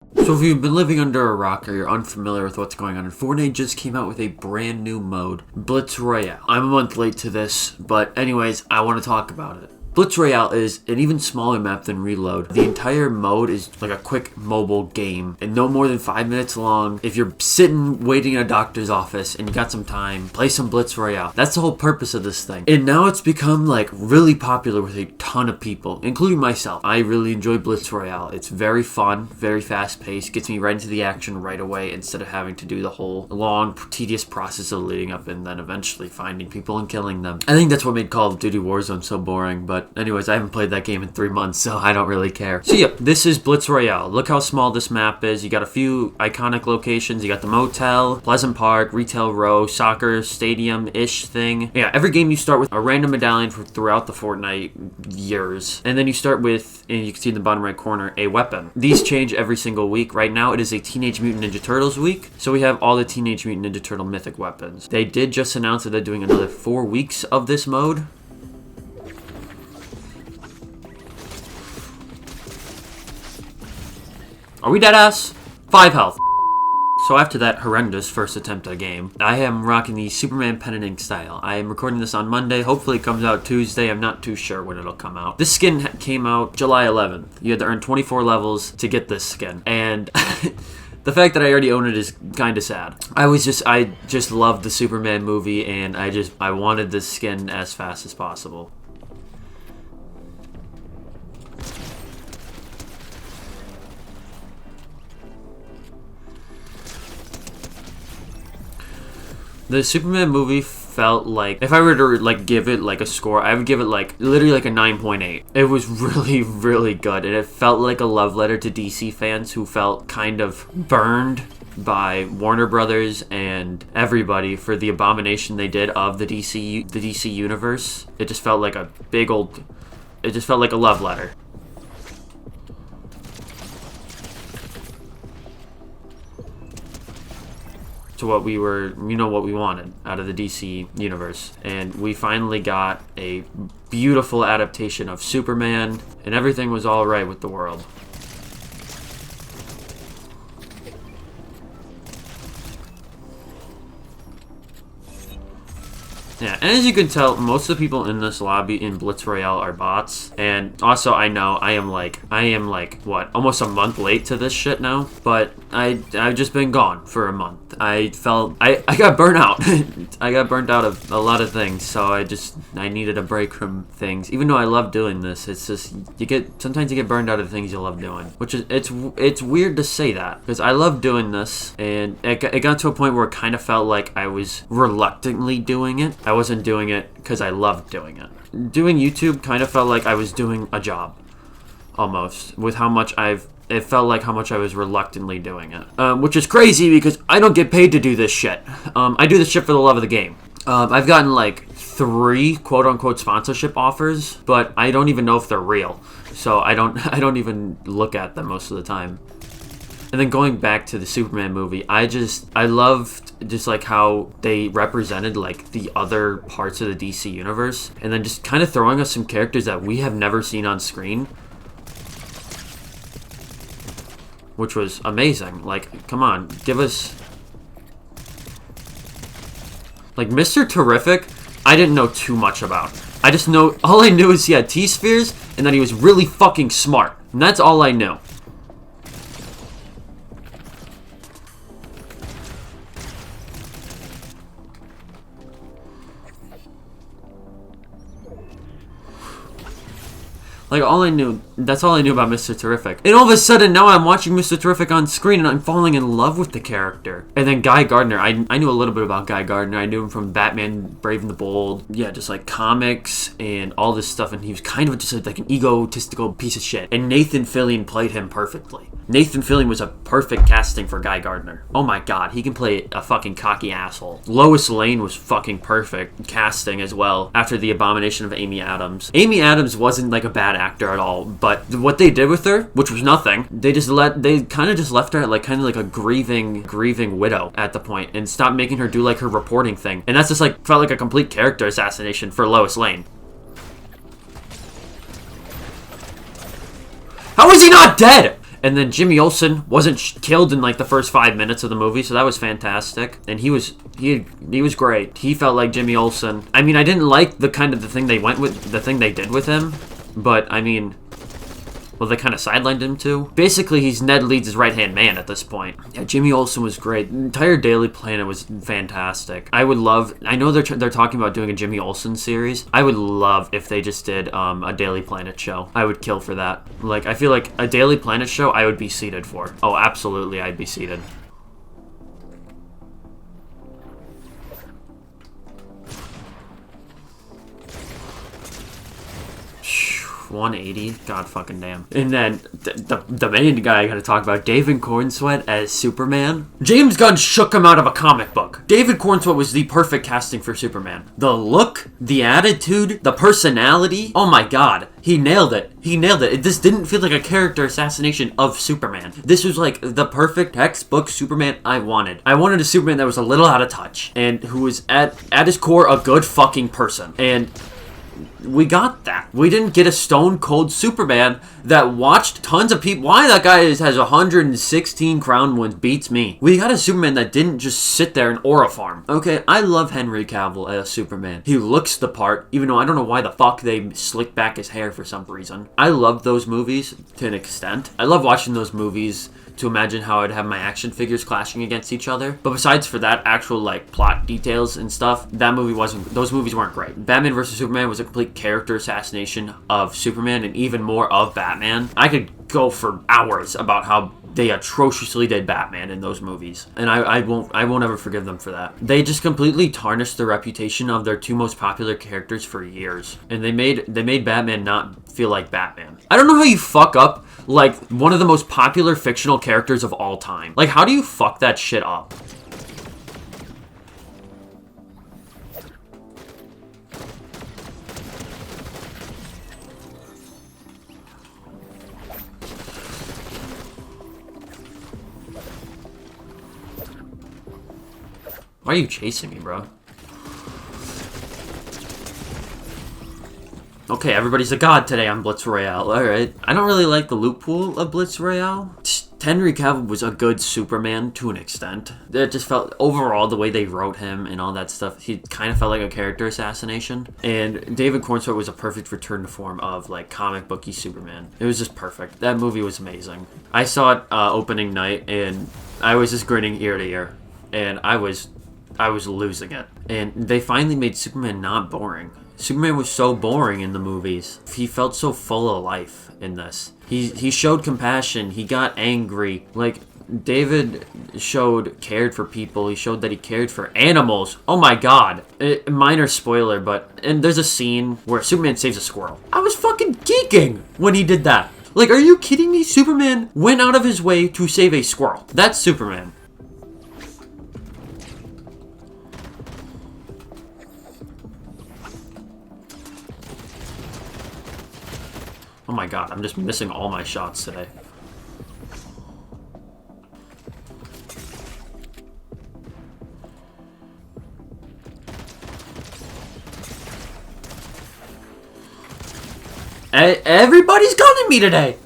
So if you've been living under a rock or you're unfamiliar with what's going on, Fortnite just came out with a brand new mode, Blitz Royale. I'm a month late to this, but anyways, I want to talk about it. Blitz Royale is an even smaller map than Reload. The entire mode is like a quick mobile game and no more than 5 minutes long. If you're sitting waiting in a doctor's office and you got some time, play some Blitz Royale. That's the whole purpose of this thing. And now it's become like really popular with a ton of people, including myself. I really enjoy Blitz Royale. It's very fun, very fast paced, gets me right into the action right away instead of having to do the whole long, tedious process of leading up and then eventually finding people and killing them. I think that's what made Call of Duty Warzone so boring, but anyways, I haven't played that game in 3 months, so I don't really care. So yeah, this is Blitz Royale. Look how small this map is. You got a few iconic locations. You got the motel, Pleasant Park, Retail Row, soccer stadium-ish thing. Yeah, every game you start with a random medallion throughout the Fortnite years. And then you start with, and you can see in the bottom right corner, a weapon. These change every single week. Right now, it is a Teenage Mutant Ninja Turtles week, so we have all the Teenage Mutant Ninja Turtle mythic weapons. They did just announce that they're doing another 4 weeks of this mode. Are we dead ass? 5 health. So after that horrendous first attempt at a game, I am rocking the Superman pen and ink style. I am recording this on Monday. Hopefully it comes out Tuesday. I'm not too sure when it'll come out. This skin came out July 11th. You had to earn 24 levels to get this skin. And the fact that I already own it is kind of sad. I just loved the Superman movie and I wanted this skin as fast as possible. The Superman movie felt like, if I were to like give it like a score, I would give it like literally like a 9.8. It was really, really good, and it felt like a love letter to DC fans who felt kind of burned by Warner Brothers and everybody for the abomination they did of the DC universe. It just felt like a big old, it just felt like a love letter. To what we were, what we wanted out of the DC universe. And we finally got a beautiful adaptation of Superman, and everything was all right with the world. Yeah, and as you can tell, most of the people in this lobby in Blitz Royale are bots. And also, I know I am like, what, almost a month late to this shit now? But I've just been gone for a month. I got burnt out. I got burnt out of a lot of things, so I needed a break from things. Even though I love doing this, it's just, sometimes you get burned out of things you love doing. Which is, it's weird to say that, because I love doing this, and it got to a point where it kind of felt like I was reluctantly doing it. I wasn't doing it because I loved doing it. Doing YouTube kind of felt like I was doing a job, almost, with how much it felt like how much I was reluctantly doing it. Which is crazy because I don't get paid to do this shit. I do this shit for the love of the game. I've gotten like 3 quote-unquote sponsorship offers, but I don't even know if they're real. So I don't even look at them most of the time. And then going back to the Superman movie, I loved just like how they represented like the other parts of the DC universe, and then just kind of throwing us some characters that we have never seen on screen, which was amazing. Like, come on, give us, like, Mr. Terrific, I didn't know too much about. All I knew is he had T-spheres and that he was really fucking smart, and that's all I knew. Like, that's all I knew about Mr. Terrific. And all of a sudden, now I'm watching Mr. Terrific on screen, and I'm falling in love with the character. And then Guy Gardner, I knew a little bit about Guy Gardner. I knew him from Batman, Brave and the Bold. Yeah, just like comics and all this stuff, and he was kind of just like an egotistical piece of shit. And Nathan Fillion played him perfectly. Nathan Fillion was a perfect casting for Guy Gardner. Oh my god, he can play a fucking cocky asshole. Lois Lane was fucking perfect casting as well after the abomination of Amy Adams. Amy Adams wasn't like a bad actor at all, but what they did with her, which was nothing, they kind of just left her at like kind of like a grieving widow at the point and stopped making her do like her reporting thing. And that's just like felt like a complete character assassination for Lois Lane. How is he not dead? And then Jimmy Olsen wasn't killed in like the first 5 minutes of the movie, so that was fantastic. And he was great. He felt like Jimmy Olsen. I mean, I didn't like the thing they did with him, but I mean, well, they kind of sidelined him too. Basically, he's Ned Leeds' right-hand man at this point. Yeah, Jimmy Olsen was great. The entire Daily Planet was fantastic. I know they're talking about doing a Jimmy Olsen series. I would love if they just did a Daily Planet show. I would kill for that. Like, I feel like a Daily Planet show I would be seated for. Oh, absolutely, I'd be seated. $180, god fucking damn. And then the main guy I gotta talk about, David Cornsweet as Superman. James Gunn shook him out of a comic book. David Cornsweet was the perfect casting for Superman. The look, the attitude, the personality, oh my god, he nailed it. He nailed it. This didn't feel like a character assassination of Superman. This was like the perfect textbook Superman I wanted. I wanted a Superman that was a little out of touch and who was at his core a good fucking person. And we got that. We didn't get a stone cold Superman that watched tons of people. Why that guy has 116 crown wins beats me. We got a Superman that didn't just sit there and aura farm. Okay, I love Henry Cavill as Superman. He looks the part, even though I don't know why the fuck they slicked back his hair for some reason. I love those movies to an extent. I love watching those movies to imagine how I'd have my action figures clashing against each other. But besides for that actual like plot details and stuff, those movies weren't great. Batman vs Superman was a complete character assassination of Superman and even more of Batman. I could go for hours about how they atrociously did Batman in those movies, and I won't ever forgive them for that. They just completely tarnished the reputation of their two most popular characters for years, and they made Batman not feel like Batman. I don't know how you fuck up like one of the most popular fictional characters of all time. Like, how do you fuck that shit up? Why are you chasing me, bro? Okay, everybody's a god today on Blitz Royale. Alright. I don't really like the loot pool of Blitz Royale. Henry Cavill was a good Superman to an extent. It just felt, overall, the way they wrote him and all that stuff, he kind of felt like a character assassination. And David Cornsweet was a perfect return to form of, like, comic booky Superman. It was just perfect. That movie was amazing. I saw it opening night, and I was just grinning ear to ear. And I was losing it. And they finally made Superman not boring. Superman was so boring in the movies. He felt so full of life in this. He showed compassion. He got angry. Like, David cared for people. He showed that he cared for animals. Oh my god. Minor spoiler, and there's a scene where Superman saves a squirrel. I was fucking geeking when he did that. Like, are you kidding me? Superman went out of his way to save a squirrel. That's Superman. Oh my god, I'm just missing all my shots today. Everybody's gunning me today!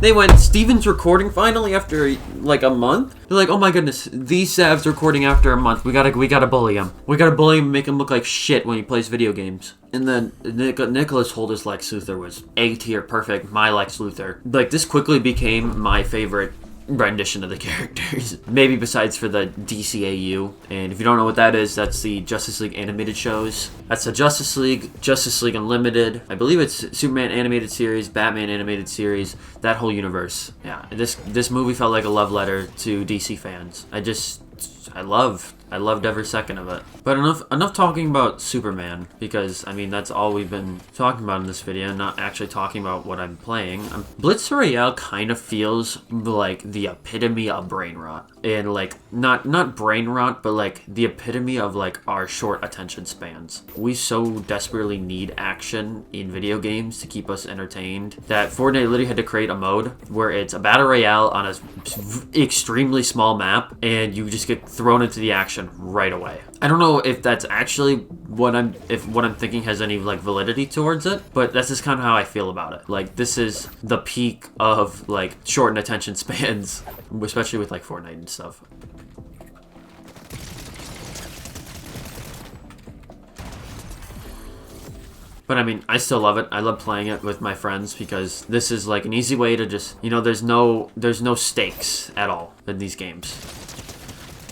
They went, Steven's recording finally after like a month? They're like, oh my goodness, these Sav's recording after a month. We gotta bully him. We gotta bully him and make him look like shit when he plays video games. And then Nicholas Holder's Lex Luthor was A tier, perfect, my Lex Luthor. Like, this quickly became my favorite rendition of the characters. Maybe besides for the DCAU. And if you don't know what that is, that's the Justice League animated shows. That's the Justice League Unlimited. I believe it's Superman animated series, Batman animated series, that whole universe. Yeah, this movie felt like a love letter to DC fans. I loved every second of it. But enough talking about Superman, because, I mean, that's all we've been talking about in this video, not actually talking about what I'm playing. Blitz Royale kind of feels like the epitome of brain rot. And, like, not brain rot, but, like, the epitome of, like, our short attention spans. We so desperately need action in video games to keep us entertained that Fortnite literally had to create a mode where it's a battle royale on a extremely small map, and you just get thrown into the action reaction right away. I don't know if that's actually what I'm thinking has any like validity towards it, but that's just kind of how I feel about it. Like, this is the peak of like shortened attention spans, especially with like Fortnite and stuff. But I mean, I still love it. I love playing it with my friends because this is like an easy way to just, you know, there's no stakes at all in these games.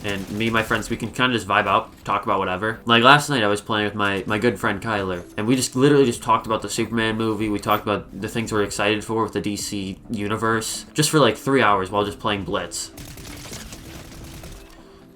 And me and my friends, we can kind of just vibe out, talk about whatever. Like last night I was playing with my good friend Kyler, and we just literally just talked about the Superman movie. We talked about the things we're excited for with the DC universe, just for like 3 hours while just playing Blitz.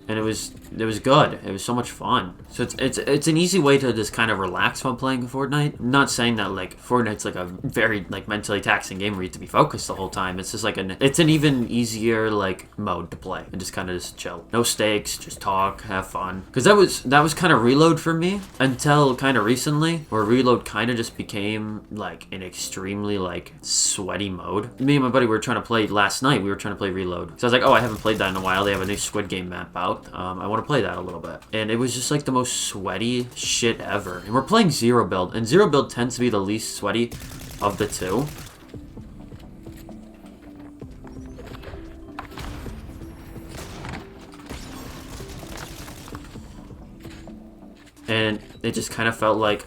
And it was good. It was so much fun. So it's an easy way to just kind of relax while playing Fortnite. I'm not saying that like Fortnite's like a very like mentally taxing game where you have to be focused the whole time. It's just like it's an even easier like mode to play and just kind of just chill. No stakes, just talk, have fun. Because that was kind of Reload for me until kind of recently, where Reload kind of just became like an extremely like sweaty mode. Me and my buddy were trying to play last night. We were trying to play Reload. So I was like, oh, I haven't played that in a while. They have a new Squid Game map out. I want to play that a little bit. And it was just like the most sweaty shit ever. And we're playing Zero Build. And Zero Build tends to be the least sweaty of the two. And it just kind of felt like...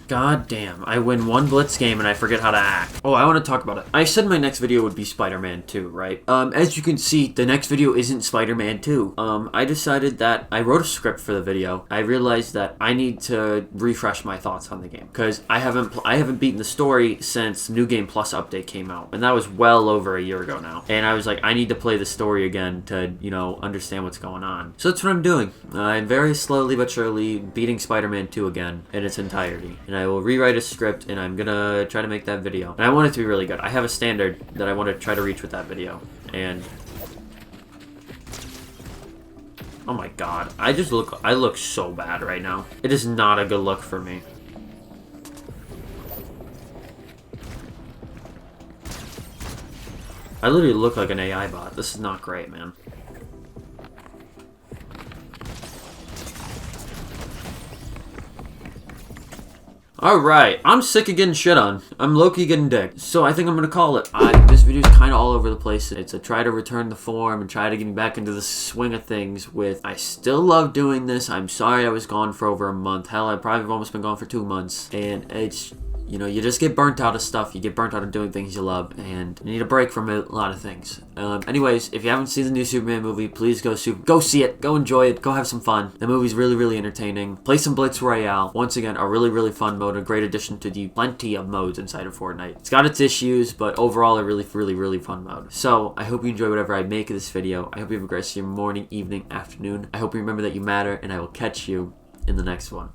God damn, I win one Blitz game and I forget how to act. Oh, I want to talk about it. I said my next video would be Spider-Man 2, right? As you can see, the next video isn't Spider-Man 2. I decided that I wrote a script for the video. I realized that I need to refresh my thoughts on the game because I haven't beaten the story since New Game Plus update came out, and that was well over a year ago now. And I was like, I need to play the story again to, you know, understand what's going on. So that's what I'm doing. I'm very slowly but surely beating Spider-Man 2 again in its entirety. And I will rewrite a script, and I'm gonna try to make that video. And I want it to be really good. I have a standard that I want to try to reach with that video. And oh my god, I look so bad right now. It is not a good look for me. I literally look like an AI bot. This is not great, man. Alright, I'm sick of getting shit on. I'm low-key getting dick. So I think I'm gonna call it. This video's kind of all over the place. It's a try to return the form and try to get back into the swing of things with, I still love doing this. I'm sorry I was gone for over a month. Hell, I probably have almost been gone for 2 months. And it's, you know, you just get burnt out of stuff. You get burnt out of doing things you love, and you need a break from a lot of things. Anyways, if you haven't seen the new Superman movie, please go see it. Go enjoy it. Go have some fun. The movie's really, really entertaining. Play some Blitz Royale. Once again, a really, really fun mode. A great addition to the plenty of modes inside of Fortnite. It's got its issues, but overall, a really, really, really fun mode. So, I hope you enjoy whatever I make of this video. I hope you have a great morning, evening, afternoon. I hope you remember that you matter, and I will catch you in the next one.